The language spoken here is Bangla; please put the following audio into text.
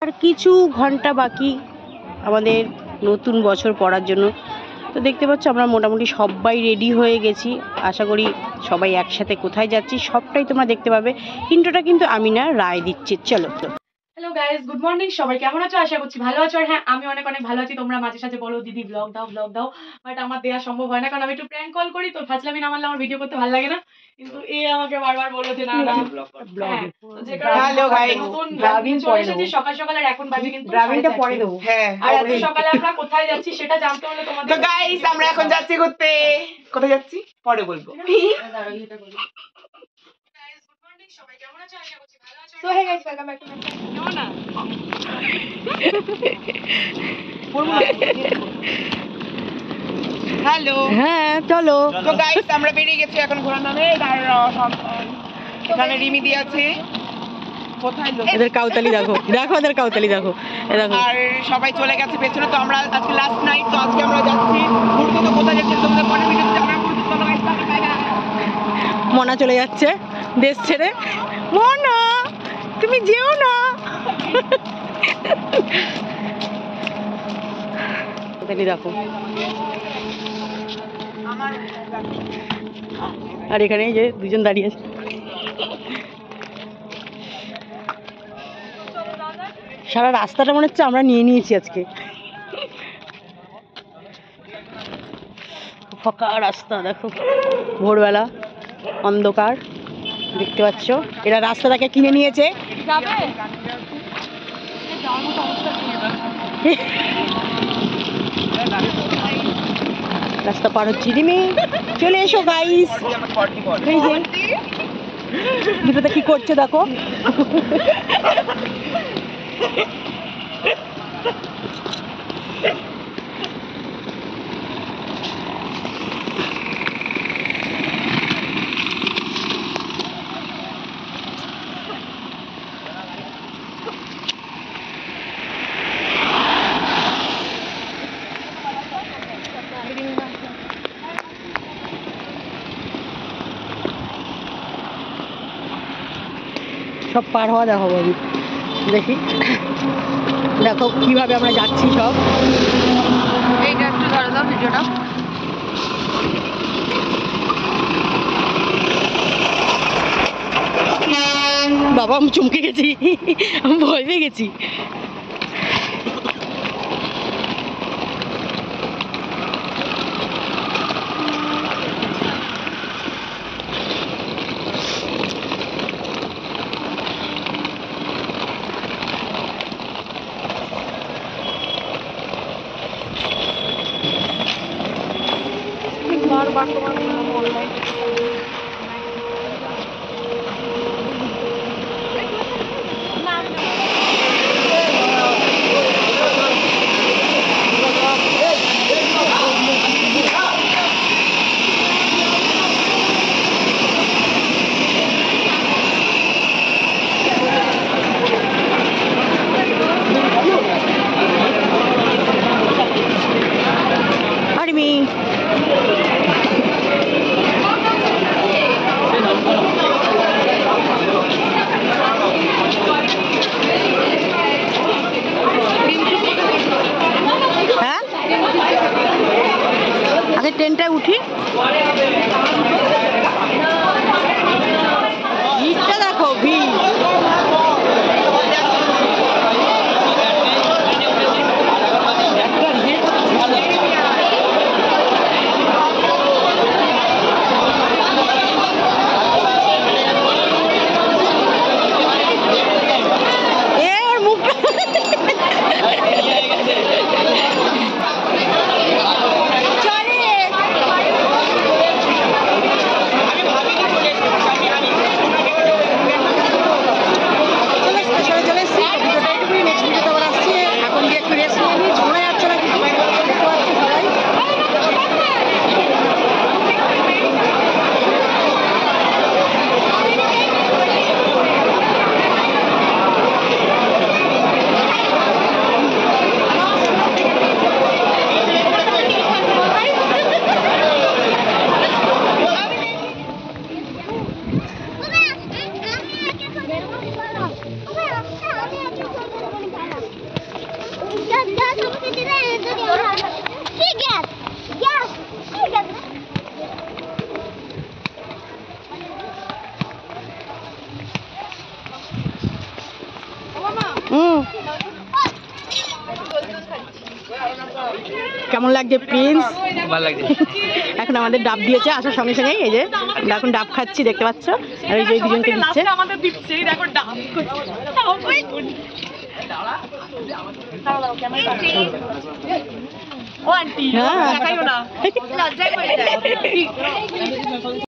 আর কিছু ঘন্টা বাকি আমাদের নতুন বছর পড়ার জন্য। তো দেখতে পাচ্ছ আমরা মোটামুটি সবাই রেডি হয়ে গেছি। আশা করি সবাই একসাথে কোথায় যাচ্ছি সবটাই তোমরা দেখতে পাবে। ইন্ট্রোটা কিন্তু আমি না রায় দিচ্ছি। চলো। Hello guys, good morning. সবাই কেমন আছো? আশা করছি ভালো আছো। আর হ্যাঁ, আমি অনেক অনেক ভালো আছি। তোমরা মাঝে সাঝে বলো দিদি ব্লগ দাও, বাট আমার দেওয়া সম্ভব হয় না, কারণ আমি একটু প্র্যাঙ্ক কল করি, তো ফাজলামি না মানলে আমার ভিডিও করতে ভালো লাগে না। কিন্তু এ আমাকে বারবার বললো যে না সকাল সকাল, আর এখন বাজে কিন্তু আর এত সকালে আমরা কোথায় যাচ্ছি সেটা জানতে হলে তোমাদের। তো গাইস আমরা এখন যাচ্ছি ঘুরতে। কোথায় যাচ্ছি পরে বলবো। সবাই কেমন আছো? আশা করছি ভালো আছো। So hey guys, welcome back to my channel. না হ্যালো, হ্যাঁ চলো। তো গাইস আমরা বেরিয়ে গেছি এখন ঘোরার নামে। আর এখানে রিমিদি আছে। কোথায় লোক? এদের কাউতালি দেখো, এদের কাউতালি দেখো। আর সবাই চলে গেছে পেছনে। তো আমরা আজকে লাস্ট নাইট, তো আজকে আমরা যাচ্ছি ঘুরতে। তো কোথায় যাচ্ছি তোমাদের পরে ভিডিওতে জানাবো। চলো গাইস, মনা চলে যাচ্ছে দেশ ছেড়ে। মনা তুমি যেও না। দেখো, আর এখানে যে দুজন দাঁড়িয়ে আছে। সারা রাস্তাটা মনে হচ্ছে আমরা নিয়ে নিয়েছি আজকে। ফাঁকা রাস্তা দেখো, ভোরবেলা অন্ধকার দেখতে পাচ্ছ। এরা রাস্তাটাকে কিনে নিয়েছে। রাস্তা পার হচ্ছি। রিমি চলে এসো গাইস। এই যে দুটোতে কি করছে দেখো। সব পার হওয়া দেখো আমি দেখি। দেখো কিভাবে আমরা যাচ্ছি সব। এইটা একটু ধরে দাও ভিডিওটা। বাবা আমি চমকে গেছি, আমি ভয় পেয়ে গেছি। হ্যাঁ আগে ট্রেনটায় উঠি। ভিড়টা দেখো, ভিড়। কেমন লাগছে প্রিন্স? ভালো লাগছে। এখন আমাদের ডাব দিয়েছে আসার সঙ্গে সঙ্গেই, এই যে এখন ডাব খাচ্ছি দেখতে পাচ্ছ, আর এই যে এই দুজনকে দিচ্ছে। আমাদের দিচ্ছে এই দেখো ডাব। ও আন্টি হ্যাঁ। দেখাইও না লজ্জায় পড়ে যায়